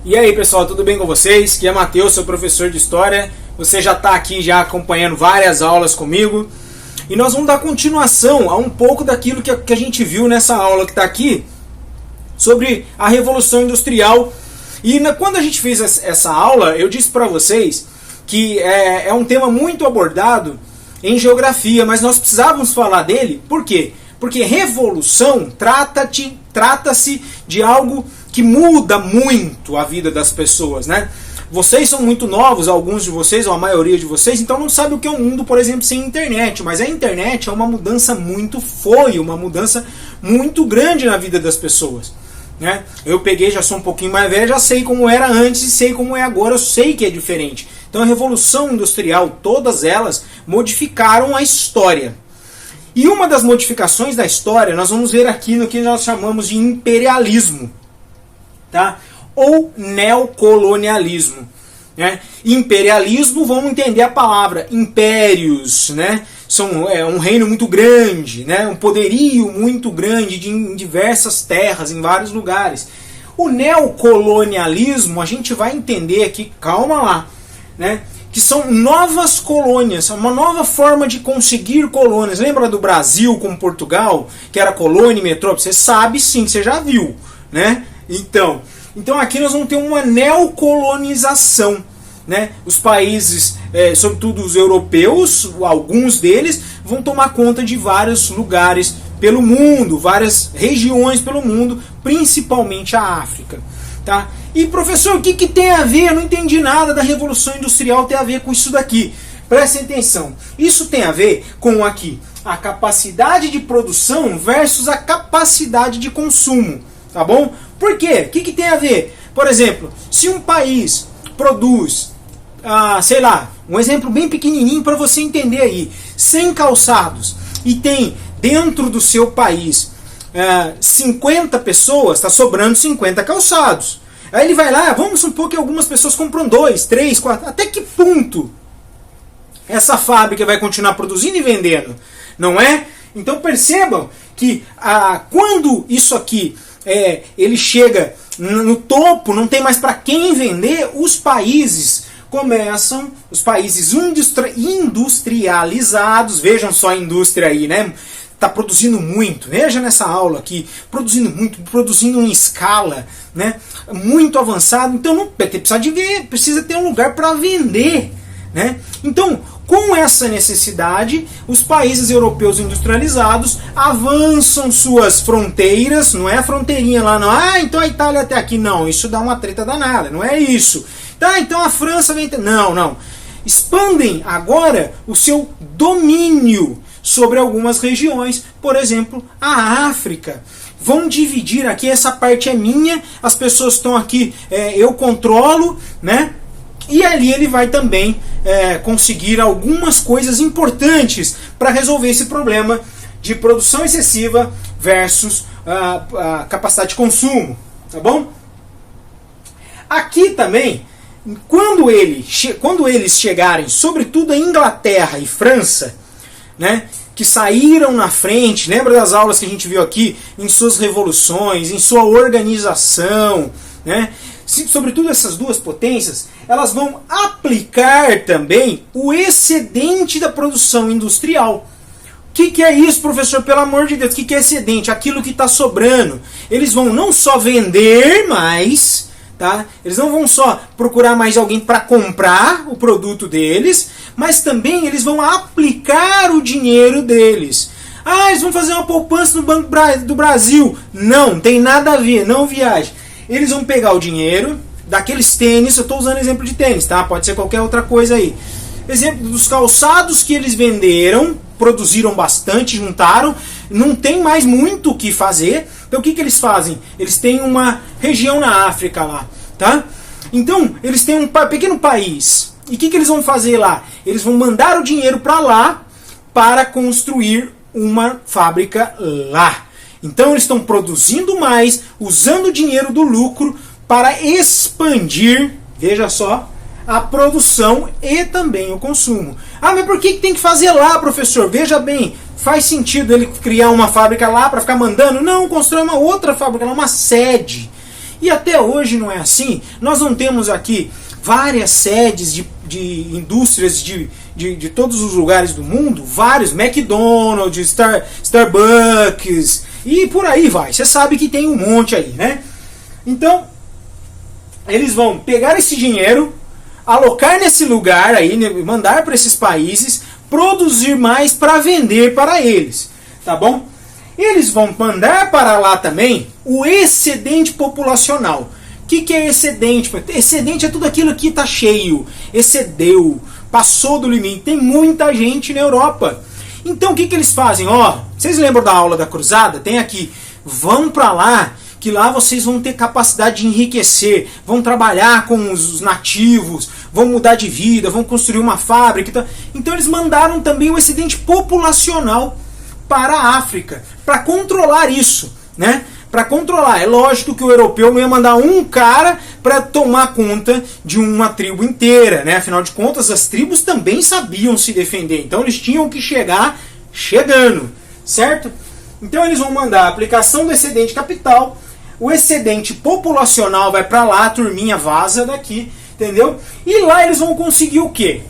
E aí pessoal, tudo bem com vocês? Aqui é Matheus, seu professor de História. Você já está aqui já acompanhando várias aulas comigo. E nós vamos dar continuação a um pouco daquilo que a gente viu nessa aula que está aqui sobre a Revolução Industrial. E quando a gente fez essa aula, eu disse para vocês que é um tema muito abordado em geografia, mas nós precisávamos falar dele. Por quê? Porque revolução trata-se de algo que muda muito a vida das pessoas, né? Vocês são muito novos, alguns de vocês, ou a maioria de vocês, então não sabem o que é um mundo, por exemplo, sem internet. Mas a internet é uma mudança uma mudança muito grande na vida das pessoas, né? Eu já sou um pouquinho mais velho, já sei como era antes e sei como é agora, eu sei que é diferente. Então a Revolução Industrial, todas elas modificaram a história. E uma das modificações da história, nós vamos ver aqui no que nós chamamos de imperialismo, tá? Ou neocolonialismo, né? Imperialismo, vamos entender a palavra impérios, né? É um reino muito grande, né? Um poderio muito grande em diversas terras, em vários lugares. O neocolonialismo, a gente vai entender aqui, calma lá, né? Que são novas colônias, uma nova forma de conseguir colônias. Lembra do Brasil com Portugal, que era colônia e metrópole? Você sabe sim, você já viu, né? Então aqui nós vamos ter uma neocolonização, né? Os países, sobretudo os europeus, alguns deles, vão tomar conta de vários lugares pelo mundo, várias regiões pelo mundo, principalmente a África, tá? E professor, o que tem a ver? Eu não entendi nada da Revolução Industrial ter a ver com isso daqui. Prestem atenção. Isso tem a ver com aqui a capacidade de produção versus a capacidade de consumo, tá bom? Por quê? O que tem a ver? Por exemplo, se um país produz, sei lá, um exemplo bem pequenininho para você entender aí, 100 calçados e tem dentro do seu país 50 pessoas, está sobrando 50 calçados. Aí ele vai lá, vamos supor que algumas pessoas compram 2, 3, 4, até que ponto essa fábrica vai continuar produzindo e vendendo? Não é? Então percebam que quando isso aqui ele chega no topo, não tem mais para quem vender, os países industrializados, vejam só a indústria aí, né? Está produzindo muito, veja nessa aula aqui, produzindo muito, produzindo em escala, né? Muito avançado, então não precisa ter um lugar para vender, né? Então, com essa necessidade, os países europeus industrializados avançam suas fronteiras, não é a fronteirinha lá, não, então a Itália até aqui, não, isso dá uma treta danada, não é isso. Tá, então a França vem... Não. Expandem agora o seu domínio sobre algumas regiões, por exemplo, a África. Vão dividir aqui, essa parte é minha, as pessoas estão aqui, eu controlo, né? E ali ele vai também conseguir algumas coisas importantes para resolver esse problema de produção excessiva versus a capacidade de consumo, tá bom? Aqui também, quando eles chegarem, sobretudo a Inglaterra e França, né, que saíram na frente, lembra das aulas que a gente viu aqui, em suas revoluções, em sua organização, né? Sobretudo essas duas potências, elas vão aplicar também o excedente da produção industrial. O que é isso, professor? Pelo amor de Deus, o que é excedente? Aquilo que está sobrando. Eles vão não só vender mais, tá? Eles não vão só procurar mais alguém para comprar o produto deles, mas também eles vão aplicar o dinheiro deles. Eles vão fazer uma poupança no Banco do Brasil. Não, tem nada a ver, não viaje. Eles vão pegar o dinheiro daqueles tênis, eu estou usando exemplo de tênis, tá? Pode ser qualquer outra coisa aí. Exemplo dos calçados que eles venderam, produziram bastante, juntaram, não tem mais muito o que fazer. Então o que eles fazem? Eles têm uma região na África lá, tá? Então eles têm um pequeno país. E o que eles vão fazer lá? Eles vão mandar o dinheiro para lá para construir uma fábrica lá. Então eles estão produzindo mais, usando o dinheiro do lucro para expandir, veja só, a produção e também o consumo. Mas por que tem que fazer lá, professor? Veja bem, faz sentido ele criar uma fábrica lá para ficar mandando? Não, constrói uma outra fábrica lá, uma sede. E até hoje não é assim. Nós não temos aqui várias sedes de indústrias de todos os lugares do mundo, vários, McDonald's, Starbucks, e por aí vai. Você sabe que tem um monte aí, né? Então, eles vão pegar esse dinheiro, alocar nesse lugar aí, mandar para esses países, produzir mais para vender para eles, tá bom? Eles vão mandar para lá também o excedente populacional. O que é excedente? Excedente é tudo aquilo que está cheio, excedeu, passou do limite. Tem muita gente na Europa. Então o que eles fazem? Vocês lembram da aula da cruzada? Tem aqui, vão para lá, que lá vocês vão ter capacidade de enriquecer, vão trabalhar com os nativos, vão mudar de vida, vão construir uma fábrica. Então eles mandaram também o excedente populacional para a África, para controlar isso, né? Para controlar. É lógico que o europeu não ia mandar um cara para tomar conta de uma tribo inteira, né? Afinal de contas, as tribos também sabiam se defender, então eles tinham que chegar chegando, certo? Então eles vão mandar a aplicação do excedente capital, o excedente populacional vai para lá, a turminha vaza daqui, entendeu? E lá eles vão conseguir o quê?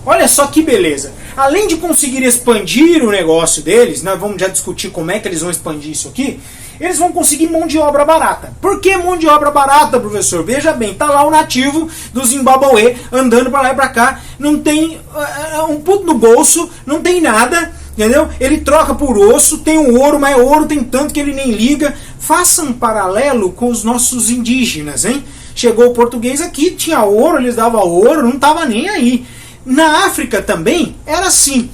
Olha só que beleza. Além de conseguir expandir o negócio deles, nós vamos já discutir como é que eles vão expandir isso aqui, eles vão conseguir mão de obra barata. Por que mão de obra barata, professor? Veja bem, tá lá o nativo do Zimbabue andando para lá e para cá, não tem um puto no bolso, não tem nada, entendeu? Ele troca por osso, tem um ouro, mas ouro tem tanto que ele nem liga. Faça um paralelo com os nossos indígenas, hein? Chegou o português aqui, tinha ouro, eles davam ouro, não tava nem aí. Na África também era assim.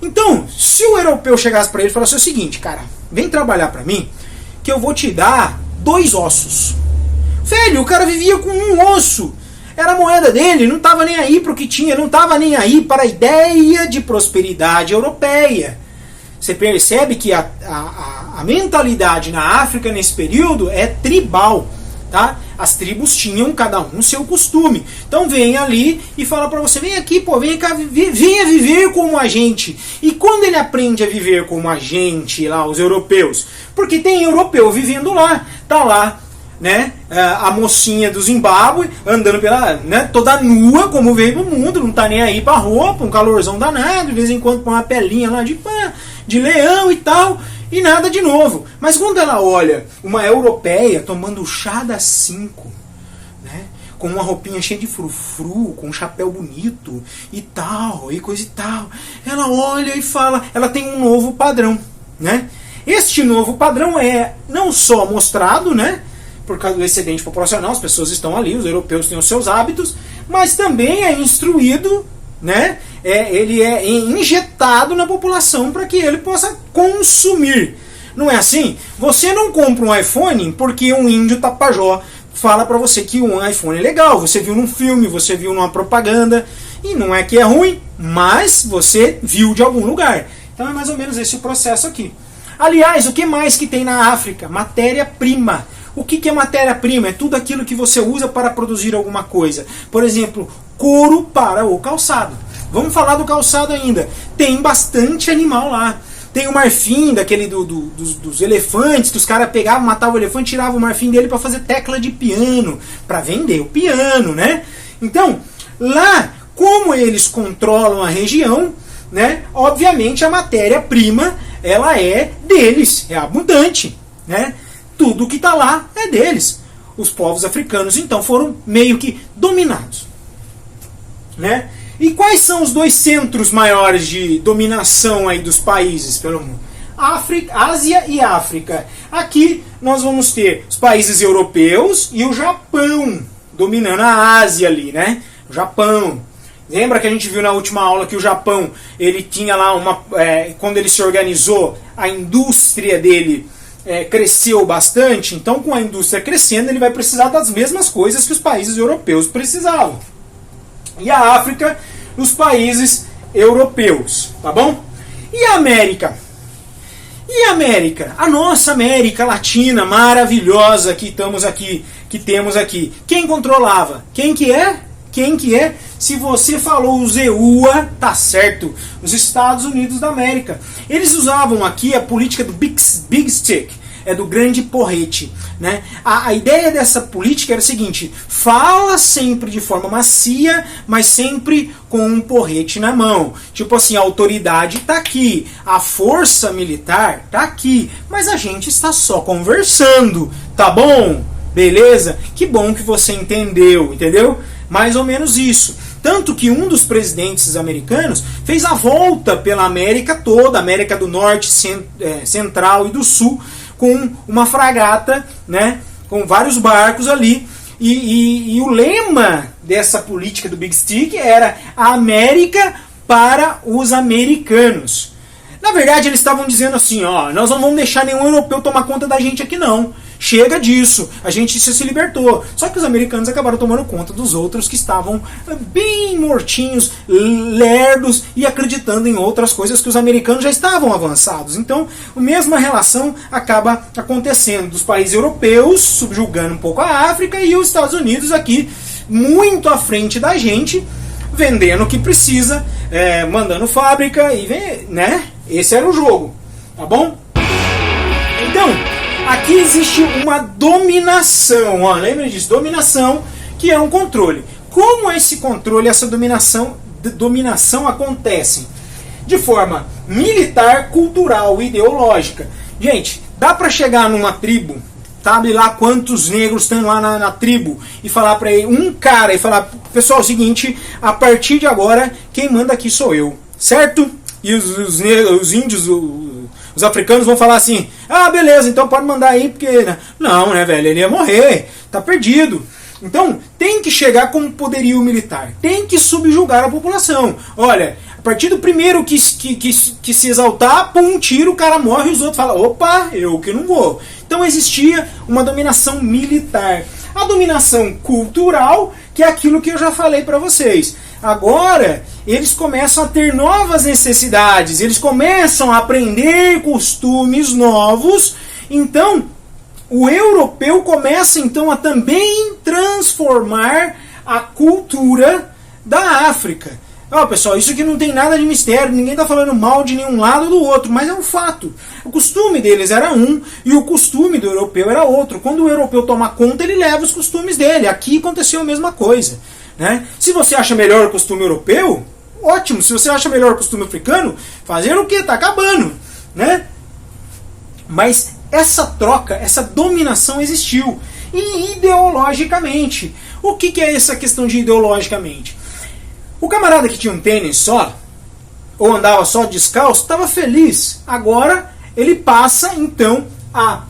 Então, se o europeu chegasse para ele e falasse o seguinte, cara, vem trabalhar para mim, que eu vou te dar 2 ossos. Velho, o cara vivia com um osso. Era a moeda dele, não estava nem aí para o que tinha, não estava nem aí para a ideia de prosperidade europeia. Você percebe que a mentalidade na África nesse período é tribal, tá? As tribos tinham cada um seu costume. Então vem ali e fala para você, vem aqui, pô, vem cá, venha viver como a gente. E quando ele aprende a viver como a gente, lá, os europeus, porque tem europeu vivendo lá, tá lá, né, a mocinha do Zimbábue andando pela, né, toda nua, como veio do mundo, não tá nem aí pra roupa, um calorzão danado, de vez em quando põe uma pelinha lá de leão e tal, e nada de novo. Mas quando ela olha uma europeia tomando chá das 5, né, com uma roupinha cheia de frufru, com um chapéu bonito e tal, e coisa e tal, ela olha e fala, ela tem um novo padrão, né? Este novo padrão é não só mostrado, né, por causa do excedente populacional, as pessoas estão ali, os europeus têm os seus hábitos, mas também é instruído, né? Ele é injetado na população para que ele possa consumir. Não é assim? Você não compra um iPhone porque um índio tapajó fala para você que um iPhone é legal. Você viu num filme, você viu numa propaganda, e não é que é ruim, mas você viu de algum lugar. Então é mais ou menos esse o processo aqui. Aliás, o que mais que tem na África? Matéria-prima. O que é matéria-prima? É tudo aquilo que você usa para produzir alguma coisa. Por exemplo, couro para o calçado. Vamos falar do calçado ainda. Tem bastante animal lá. Tem o marfim, daquele dos elefantes, que os caras pegavam, matavam o elefante, tiravam o marfim dele para fazer tecla de piano, para vender o piano, né? Então, lá, como eles controlam a região, né? Obviamente a matéria-prima, ela é deles, é abundante, né? Tudo que está lá é deles. Os povos africanos, então, foram meio que dominados, né? E quais são os 2 centros maiores de dominação aí dos países pelo mundo? Ásia e África. Aqui nós vamos ter os países europeus e o Japão dominando a Ásia ali, né? O Japão. Lembra que a gente viu na última aula que o Japão, ele tinha lá quando ele se organizou, a indústria dele cresceu bastante. Então, com a indústria crescendo, ele vai precisar das mesmas coisas que os países europeus precisavam. E a África, os países europeus, tá bom? E a América? E a América? A nossa América Latina maravilhosa que temos aqui. Quem controlava? Quem que é? Se você falou os EUA, tá certo. Os Estados Unidos da América. Eles usavam aqui a política do Big Stick. é do grande porrete, né? A ideia dessa política era o seguinte: fala sempre de forma macia, mas sempre com um porrete na mão. Tipo assim, a autoridade está aqui, a força militar está aqui, mas a gente está só conversando, tá bom? Beleza? Que bom que você entendeu? Mais ou menos isso. Tanto que um dos presidentes americanos fez a volta pela América toda, América do Norte, Central e do Sul, com uma fragata, né, com vários barcos ali. E o lema dessa política do Big Stick era a América para os americanos. Na verdade, eles estavam dizendo assim, ó, nós não vamos deixar nenhum europeu tomar conta da gente aqui não. Chega disso, a gente se libertou. Só que os americanos acabaram tomando conta dos outros que estavam bem mortinhos, lerdos e acreditando em outras coisas que os americanos já estavam avançados. Então, a mesma relação acaba acontecendo dos países europeus, subjugando um pouco a África, e os Estados Unidos aqui, muito à frente da gente, vendendo o que precisa, mandando fábrica, e né? Esse era o jogo, tá bom? Então, aqui existe uma dominação, ó, lembra disso? Dominação, que é um controle. Como esse controle, essa dominação acontece? De forma militar, cultural, ideológica. Gente, dá pra chegar numa tribo, sabe lá quantos negros estão lá na tribo, e falar pra ele, um cara, e falar, pessoal, é o seguinte, a partir de agora, quem manda aqui sou eu, certo? E os índios, os africanos vão falar assim, ah, beleza, então pode mandar aí, porque... Não, né, velho, ele ia morrer, tá perdido. Então, tem que chegar com poderio militar, tem que subjugar a população. Olha, a partir do primeiro que se exaltar, pum, um tiro, o cara morre e os outros falam, opa, eu que não vou. Então existia uma dominação militar. A dominação cultural, que é aquilo que eu já falei para vocês. Agora, eles começam a ter novas necessidades, eles começam a aprender costumes novos, então o europeu começa então a também transformar a cultura da África. Ó, pessoal, isso aqui não tem nada de mistério, ninguém está falando mal de nenhum lado ou do outro, mas é um fato. O costume deles era um e o costume do europeu era outro. Quando o europeu toma conta, ele leva os costumes dele. Aqui aconteceu a mesma coisa, né? Se você acha melhor o costume europeu, ótimo. Se você acha melhor o costume africano, fazer o que? Tá acabando, né? Mas essa troca, essa dominação existiu. E ideologicamente, o que é essa questão de ideologicamente? O camarada que tinha um tênis só, ou andava só descalço, estava feliz. Agora ele passa então a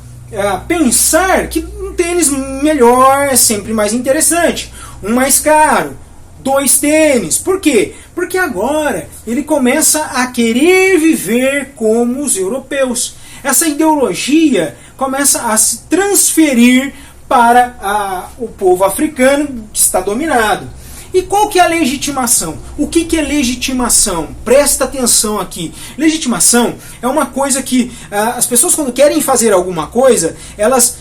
pensar que um tênis melhor é sempre mais interessante, um mais caro, 2 tênis. Por quê? Porque agora ele começa a querer viver como os europeus. Essa ideologia começa a se transferir para o povo africano que está dominado. E qual que é a legitimação? O que é legitimação? Presta atenção aqui. Legitimação é uma coisa que as pessoas, quando querem fazer alguma coisa, elas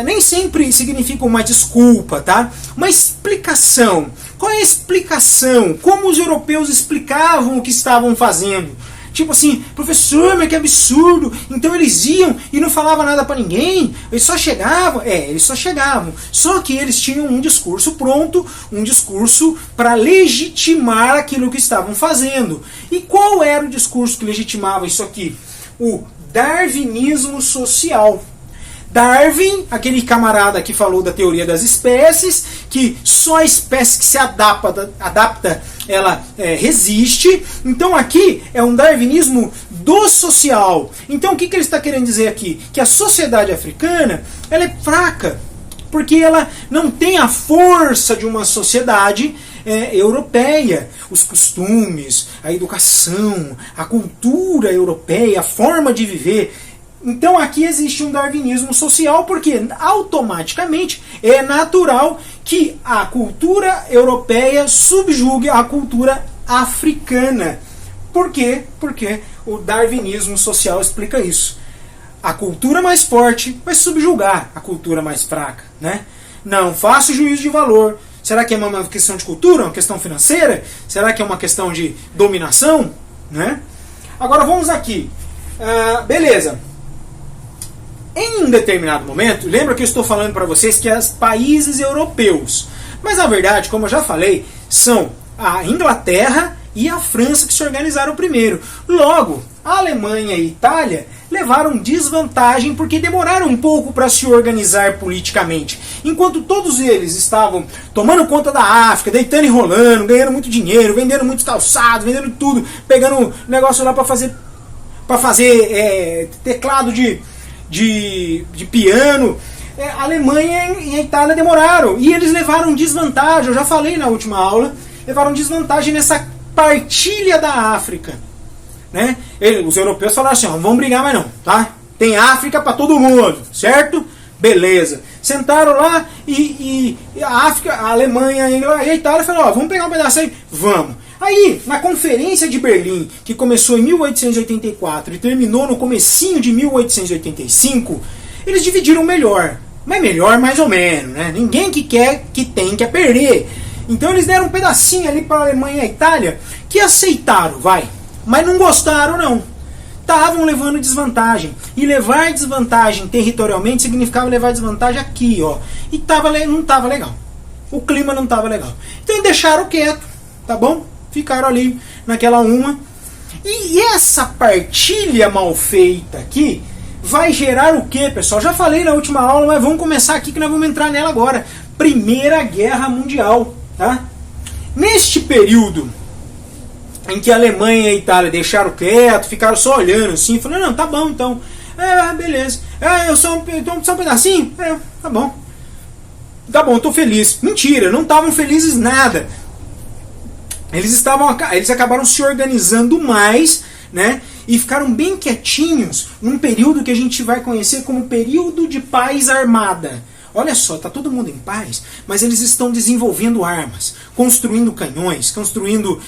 nem sempre significam uma desculpa, tá? Uma explicação. Qual é a explicação? Como os europeus explicavam o que estavam fazendo? Tipo assim, professor, mas que absurdo. Então eles iam e não falavam nada pra ninguém. Eles só chegavam. Eles só chegavam. Só que eles tinham um discurso pronto, um discurso para legitimar aquilo que estavam fazendo. E qual era o discurso que legitimava isso aqui? O darwinismo social. Darwin, aquele camarada que falou da teoria das espécies, que só a espécie que se adapta ela resiste. Então aqui é um darwinismo do social. Então o que ele está querendo dizer aqui? Que a sociedade africana ela é fraca, porque ela não tem a força de uma sociedade europeia. Os costumes, a educação, a cultura europeia, a forma de viver. Então aqui existe um darwinismo social, porque automaticamente é natural que a cultura europeia subjugue a cultura africana. Por quê? Porque o darwinismo social explica isso. A cultura mais forte vai subjugar a cultura mais fraca, né? Não faço juízo de valor. Será que é uma questão de cultura, uma questão financeira? Será que é uma questão de dominação? Né? Agora vamos aqui. Beleza. Em um determinado momento, lembra que eu estou falando para vocês que os países europeus, mas na verdade, como eu já falei, são a Inglaterra e a França que se organizaram primeiro. Logo, a Alemanha e a Itália levaram desvantagem porque demoraram um pouco para se organizar politicamente. Enquanto todos eles estavam tomando conta da África, deitando e rolando, ganhando muito dinheiro, vendendo muitos calçados, vendendo tudo, pegando negócio lá para fazer teclado de piano, a Alemanha e a Itália demoraram. E eles levaram desvantagem, eu já falei na última aula, levaram desvantagem nessa partilha da África. Né? Os europeus falaram assim, ó, não vamos brigar mais não, tá? Tem África para todo mundo, certo? Beleza. Sentaram lá e a África, a Alemanha e a Itália falaram, ó, vamos pegar um pedaço aí? Vamos. Aí, na Conferência de Berlim, que começou em 1884 e terminou no comecinho de 1885, eles dividiram melhor. Mas melhor mais ou menos, né? Ninguém que quer perder. Então eles deram um pedacinho ali para a Alemanha e a Itália, que aceitaram, vai. Mas não gostaram, não. Estavam levando desvantagem. E levar desvantagem territorialmente significava levar desvantagem aqui, ó. E não estava legal. O clima não estava legal. Então deixaram quieto, tá bom? Ficaram ali naquela uma. E essa partilha mal feita aqui vai gerar o que, pessoal? Já falei na última aula, mas vamos começar aqui que nós vamos entrar nela agora. Primeira Guerra Mundial, tá? Neste período em que a Alemanha e a Itália deixaram quieto, ficaram só olhando assim, falando, não, tá bom então. Beleza. Eu só um pedacinho? Tá bom. Tá bom, tô feliz. Mentira, não estavam felizes nada. Eles acabaram se organizando mais, né? E ficaram bem quietinhos num período que a gente vai conhecer como período de paz armada. Olha só, tá todo mundo em paz, mas eles estão desenvolvendo armas, construindo canhões, construindo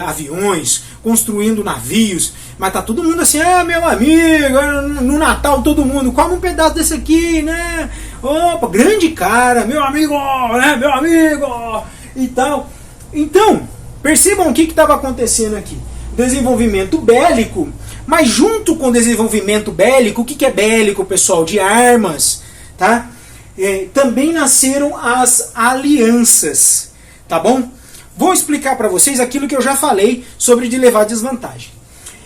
aviões, construindo navios. Mas tá todo mundo assim, meu amigo, no Natal todo mundo, come um pedaço desse aqui, né? Opa, grande cara, meu amigo, né? Meu amigo, e tal. Então, percebam o que estava acontecendo aqui. Desenvolvimento bélico, mas junto com o desenvolvimento bélico, o que é bélico, pessoal? De armas, tá? Também nasceram as alianças, tá bom? Vou explicar para vocês aquilo que eu já falei sobre de levar desvantagem.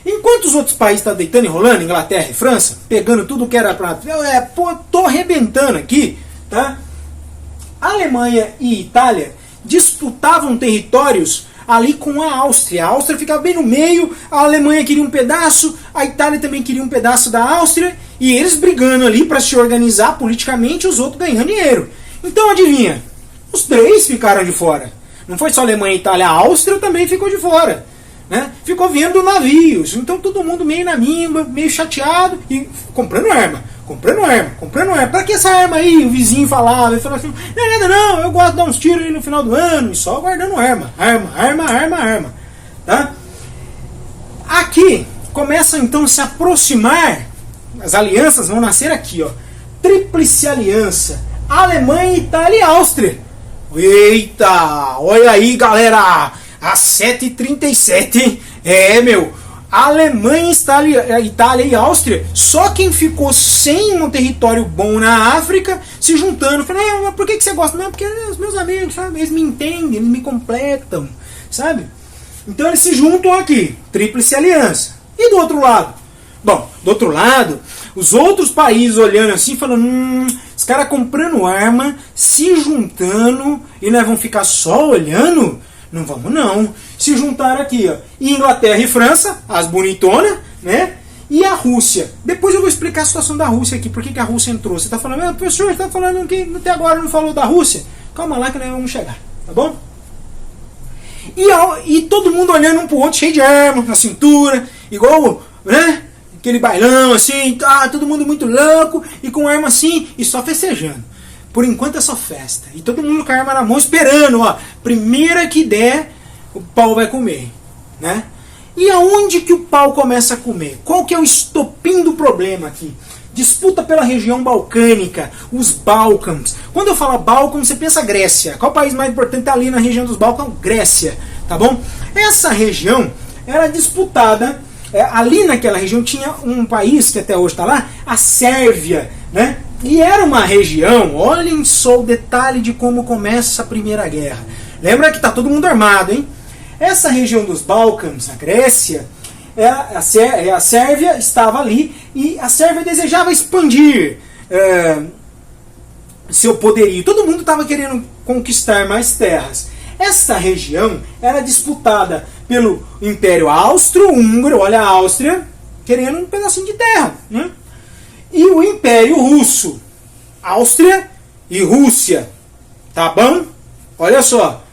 Enquanto os outros países estão deitando e rolando, Inglaterra e França, pegando tudo que era para... tô arrebentando aqui, tá? Alemanha e Itália disputavam territórios ali com a Áustria. A Áustria ficava bem no meio, a Alemanha queria um pedaço, a Itália também queria um pedaço da Áustria, e eles brigando ali para se organizar politicamente, os outros ganhando dinheiro. Então adivinha, os três ficaram de fora. Não foi só a Alemanha, a Itália, a Áustria também ficou de fora. Né? Ficou vendo navios, então todo mundo meio na mimba, meio chateado, e comprando arma. Pra que essa arma aí? O vizinho falava, ele falava assim, não é nada não, eu gosto de dar uns tiros aí no final do ano, e só guardando arma. Tá? Aqui, começam então a se aproximar, as alianças vão nascer aqui, ó. Tríplice aliança, Alemanha, Itália e Áustria. Eita, olha aí galera, às 7h37, Alemanha, Itália e Áustria, só quem ficou sem um território bom na África, se juntando, falando, mas por que você gosta? Não, porque os meus amigos, sabe, eles me entendem, eles me completam, sabe? Então eles se juntam aqui, tríplice aliança. E do outro lado? Bom, do outro lado, os outros países olhando assim, falando, os caras comprando arma, se juntando, e nós vamos ficar só olhando? Não vamos não. Se juntaram aqui, ó, Inglaterra e França, as bonitonas, né? E a Rússia. Depois eu vou explicar a situação da Rússia aqui, por que a Rússia entrou. Você está falando, professor, você está falando que até agora não falou da Rússia? Calma lá que nós vamos chegar, tá bom? E todo mundo olhando um pro outro, cheio de arma na cintura, igual, né? Aquele bailão assim, tá, todo mundo muito louco, e com arma assim, e só festejando. Por enquanto é só festa. E todo mundo com a arma na mão esperando, ó. Primeira que der, o pau vai comer, né? E aonde que o pau começa a comer? Qual que é o estopim do problema aqui? Disputa pela região balcânica, os Balcãs. Quando eu falo Balcãs, você pensa Grécia. Qual o país mais importante ali na região dos Balcãs? Grécia, tá bom? Essa região era disputada, ali naquela região tinha um país que até hoje está lá, a Sérvia. né? E era uma região, olhem só o detalhe de como começa a Primeira Guerra. Lembra que está todo mundo armado, hein? Essa região dos Balcãs, a Grécia, a Sérvia estava ali e a Sérvia desejava expandir seu poderio. Todo mundo estava querendo conquistar mais terras. Esta região era disputada pelo Império Austro-Húngaro, olha a Áustria, querendo um pedacinho de terra, né? E o Império Russo, Áustria e Rússia, tá bom? Olha só,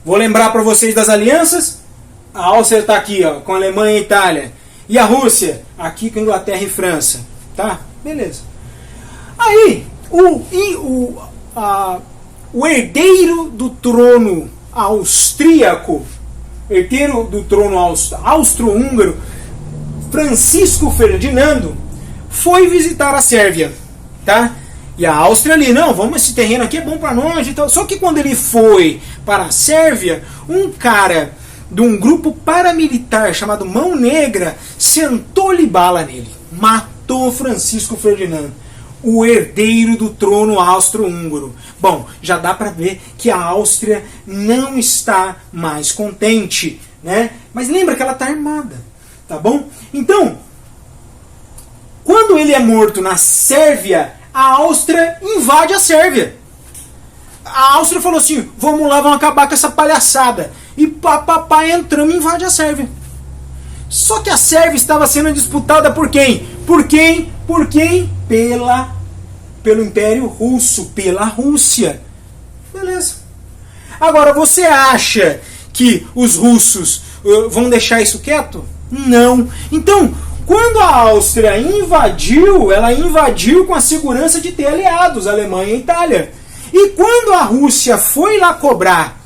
vou lembrar para vocês das alianças. A Áustria está aqui, ó, com a Alemanha e Itália, e a Rússia aqui com a Inglaterra e França, tá? Beleza. Aí, o herdeiro do trono austríaco, herdeiro do trono austro-húngaro, Francisco Ferdinando, foi visitar a Sérvia, tá? E a Áustria ali, não, vamos, esse terreno aqui é bom para nós e tal. Só que quando ele foi para a Sérvia, um cara de um grupo paramilitar chamado Mão Negra sentou-lhe bala nele, matou Francisco Ferdinando, o herdeiro do trono austro-húngaro. Bom, já dá para ver que a Áustria não está mais contente, né? Mas lembra que ela está armada, tá bom? Então, quando ele é morto na Sérvia, a Áustria invade a Sérvia. A Áustria falou assim, vamos lá, vamos acabar com essa palhaçada. E papapá, entramos e invade a Sérvia. Só que a Sérvia estava sendo disputada por quem? Por quem? Por quem? Pelo Império Russo, pela Rússia. Beleza. Agora, você acha que os russos vão deixar isso quieto? Não. Então, quando a Áustria invadiu, ela invadiu com a segurança de ter aliados, Alemanha e Itália. E quando a Rússia foi lá cobrar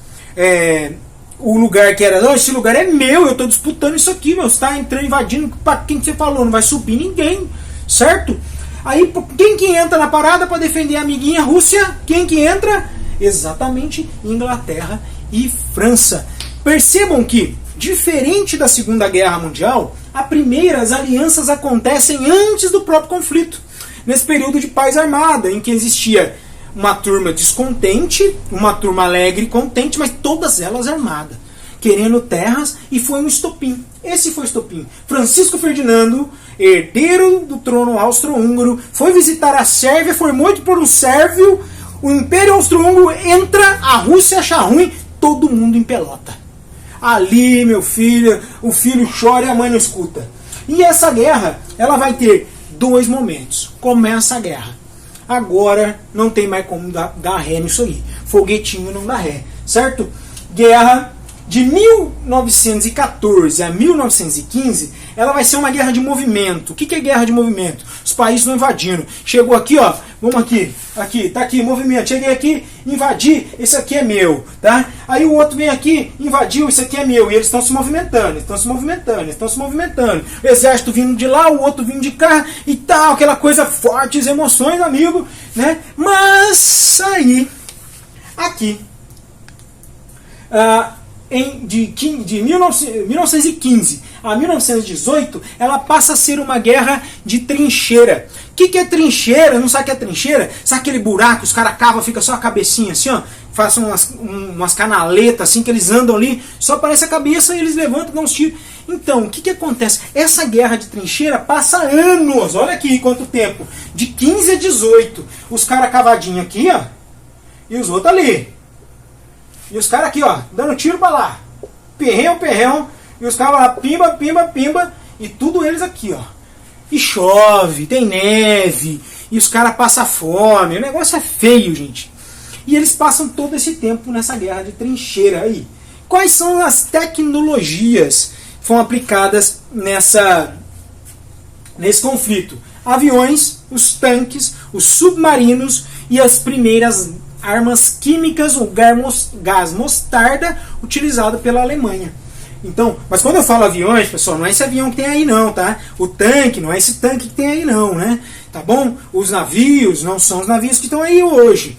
o lugar que era, não, esse lugar é meu, eu estou disputando isso aqui, meu, você está entrando, invadindo, para quem que você falou? Não vai subir ninguém, certo? Aí quem que entra na parada para defender a amiguinha Rússia? Quem que entra? Exatamente Inglaterra e França. Percebam que, diferente da Segunda Guerra Mundial, as alianças acontecem antes do próprio conflito. Nesse período de paz armada, em que existia uma turma descontente, uma turma alegre e contente, mas todas elas armadas, querendo terras, e foi um estopim. Esse foi o estopim. Francisco Ferdinando, herdeiro do trono austro-húngaro, foi visitar a Sérvia, foi morto por um sérvio, o Império Austro-Húngaro entra, a Rússia acha ruim, todo mundo em pelota. Ali, meu filho, o filho chora e a mãe não escuta. E essa guerra, ela vai ter dois momentos. Começa a guerra. Agora não tem mais como dar ré nisso aí. Foguetinho não dá ré, certo? Guerra de 1914 a 1915, ela vai ser uma guerra de movimento. O que é guerra de movimento? Os países vão invadindo. Chegou aqui, ó, vamos aqui, tá aqui, movimento. Cheguei aqui, invadi, esse aqui é meu, tá? Aí o outro vem aqui, invadiu, esse aqui é meu. E eles estão se movimentando, O exército vindo de lá, o outro vindo de cá e tal, aquela coisa, fortes emoções, amigo, né? Mas aí, aqui, de 1915 a 1918, ela passa a ser uma guerra de trincheira. O que é trincheira? Não sabe o que é trincheira? Sabe aquele buraco, os caras cavam, fica só a cabecinha assim, ó, fazem umas canaletas assim, que eles andam ali, só aparece a cabeça e eles levantam, dão uns tiros. Então, o que acontece? Essa guerra de trincheira passa anos, olha aqui quanto tempo, de 15 a 18, os caras cavadinhos aqui, ó, e os outros ali. E os caras aqui, ó, dando tiro pra lá. Perrão. E os caras lá, pimba. E tudo eles aqui, ó. E chove, tem neve. E os caras passam fome. O negócio é feio, gente. E eles passam todo esse tempo nessa guerra de trincheira aí. Quais são as tecnologias que foram aplicadas nesse conflito? Aviões, os tanques, os submarinos e as primeiras armas químicas, o gás mostarda, utilizado pela Alemanha. Então, mas quando eu falo aviões, pessoal, não é esse avião que tem aí não, tá? O tanque, não é esse tanque que tem aí não, né? Tá bom? Os navios, não são os navios que estão aí hoje.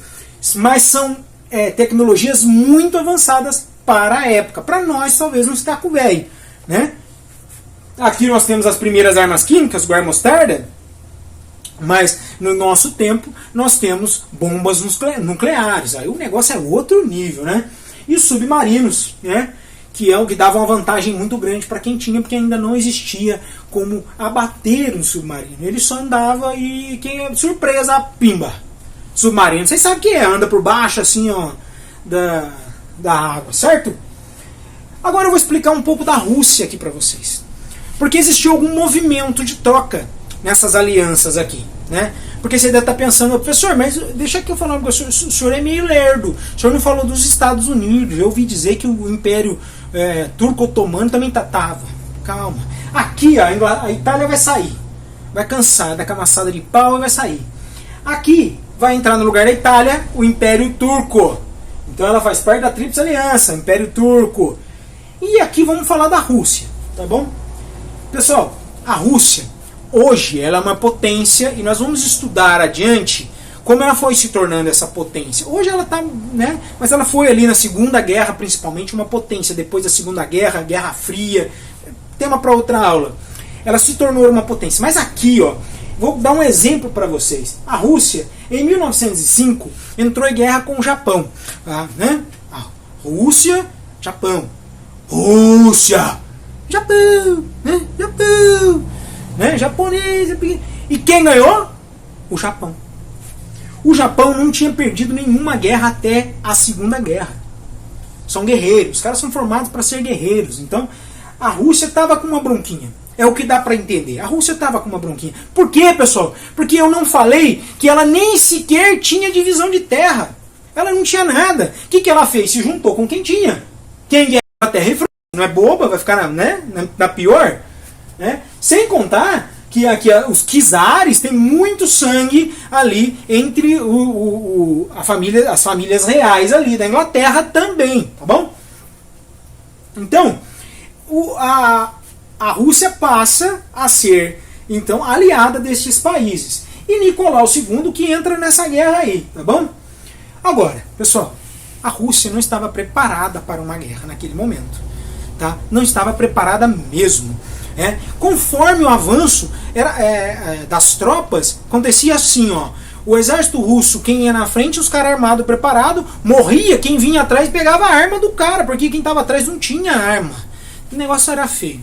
Mas são tecnologias muito avançadas para a época. Para nós, talvez, não está com velho, né? Aqui nós temos as primeiras armas químicas, o gás mostarda. Mas no nosso tempo nós temos bombas nucleares. Aí o negócio é outro nível, né? E os submarinos, né? Que é o que dava uma vantagem muito grande para quem tinha, porque ainda não existia como abater um submarino. Ele só andava e surpresa, pimba! Submarino, vocês sabem o que é? Anda por baixo assim, ó, da água, certo? Agora eu vou explicar um pouco da Rússia aqui para vocês. Porque existiu algum movimento de troca nessas alianças aqui, né? Porque você deve estar pensando, professor, mas deixa que eu falar com o senhor, o senhor é meio lerdo, o senhor não falou dos Estados Unidos, eu ouvi dizer que o Império Turco-Otomano também tava. Calma. Aqui, ó, a Itália vai sair, vai cansar da camaçada de pau e vai sair. Aqui vai entrar no lugar da Itália o Império Turco, então ela faz parte da Tríplice Aliança, Império Turco. E aqui vamos falar da Rússia, tá bom? Pessoal, a Rússia hoje ela é uma potência e nós vamos estudar adiante como ela foi se tornando essa potência. Hoje ela está, né? Mas ela foi ali na Segunda Guerra principalmente uma potência. Depois da Segunda Guerra, Guerra Fria, tema para outra aula. Ela se tornou uma potência. Mas aqui, ó, vou dar um exemplo para vocês. A Rússia, em 1905, entrou em guerra com o Japão, né? A Rússia, Japão, Rússia, Japão, né? Japão. Né? Japonês. E quem ganhou? O Japão. O Japão não tinha perdido nenhuma guerra até a Segunda Guerra. São guerreiros. Os caras são formados para ser guerreiros. Então, a Rússia estava com uma bronquinha. É o que dá para entender. A Rússia estava com uma bronquinha. Por quê, pessoal? Porque eu não falei que ela nem sequer tinha divisão de terra. Ela não tinha nada. O que ela fez? Se juntou com quem tinha. Quem guerra a terra e não é boba, vai ficar na pior. Né? Sem contar que aqui os czares têm muito sangue ali entre as famílias reais ali da Inglaterra também, tá bom? Então, a Rússia passa a ser então aliada destes países. E Nicolau II que entra nessa guerra aí, tá bom? Agora, pessoal, a Rússia não estava preparada para uma guerra naquele momento, tá? Não estava preparada mesmo. Conforme o avanço das tropas, acontecia assim, ó, o exército russo, quem ia na frente, os caras armados, preparados, morria, quem vinha atrás pegava a arma do cara, porque quem estava atrás não tinha arma. O negócio era feio.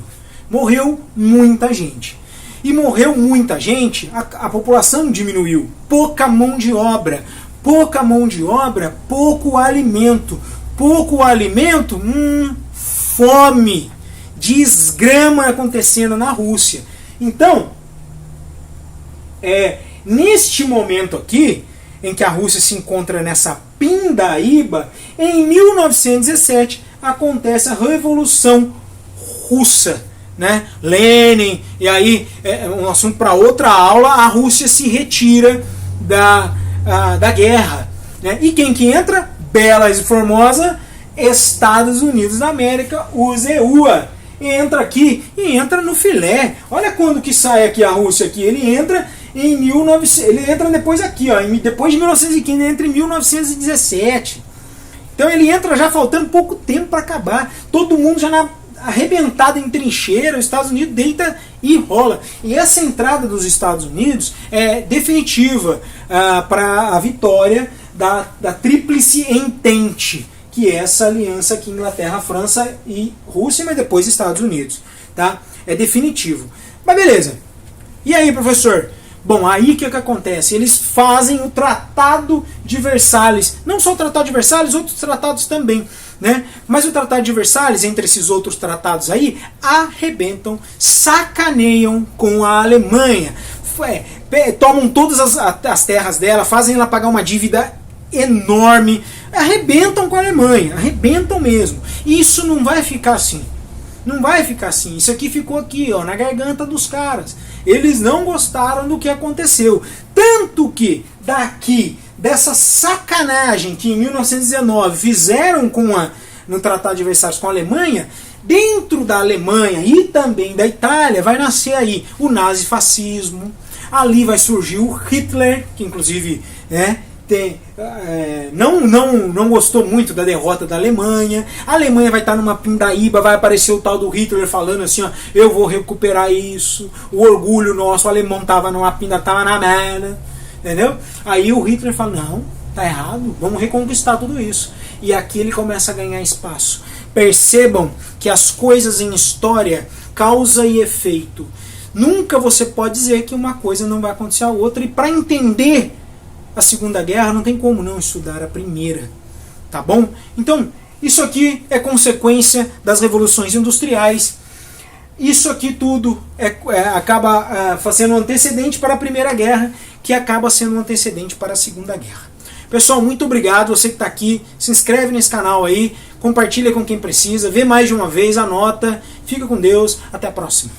Morreu muita gente. E morreu muita gente, a população diminuiu. Pouca mão de obra, pouco alimento. Pouco alimento, fome. Desgrama acontecendo na Rússia. Então, neste momento aqui, em que a Rússia se encontra nessa pindaíba, em 1917 acontece a Revolução Russa, né? Lenin, e aí um assunto para outra aula, a Rússia se retira da guerra, né? E quem que entra? Bela e formosa, Estados Unidos da América, UZUA. Entra aqui e entra no filé. Olha quando que sai aqui a Rússia aqui. Ele entra em 1900, ele entra depois aqui, ó, depois de 1915, ele entra em 1917. Então ele entra já faltando pouco tempo para acabar. Todo mundo já arrebentado em trincheira, os Estados Unidos deita e rola. E essa entrada dos Estados Unidos é definitiva para a vitória da Tríplice Entente, que é essa aliança aqui, Inglaterra, França e Rússia, mas depois Estados Unidos, tá? É definitivo. Mas beleza. E aí, professor? Bom, aí o que acontece? Eles fazem o Tratado de Versalhes. Não só o Tratado de Versalhes, outros tratados também, né? Mas o Tratado de Versalhes, entre esses outros tratados aí, arrebentam, sacaneiam com a Alemanha. Tomam todas as terras dela, fazem ela pagar uma dívida enorme, arrebentam com a Alemanha, arrebentam mesmo. Isso não vai ficar assim. Não vai ficar assim. Isso aqui ficou aqui, ó, na garganta dos caras. Eles não gostaram do que aconteceu. Tanto que daqui, dessa sacanagem que em 1919 fizeram no Tratado de Versalhes com a Alemanha, dentro da Alemanha e também da Itália vai nascer aí o nazifascismo. Ali vai surgir o Hitler, que inclusive não gostou muito da derrota da Alemanha. A Alemanha vai estar numa pindaíba, vai aparecer o tal do Hitler falando assim, ó, eu vou recuperar isso, o orgulho nosso, o alemão tava numa pinda, tava na merda, entendeu? Aí o Hitler fala, não, tá errado, vamos reconquistar tudo isso. E aqui ele começa a ganhar espaço. Percebam que as coisas em história, causa e efeito. Nunca você pode dizer que uma coisa não vai acontecer a outra, e para entender a Segunda Guerra não tem como não estudar a Primeira, tá bom? Então, isso aqui é consequência das revoluções industriais. Isso aqui tudo acaba sendo um antecedente para a Primeira Guerra, que acaba sendo um antecedente para a Segunda Guerra. Pessoal, muito obrigado. Você que está aqui, se inscreve nesse canal aí, compartilha com quem precisa, vê mais de uma vez, anota. Fica com Deus, até a próxima.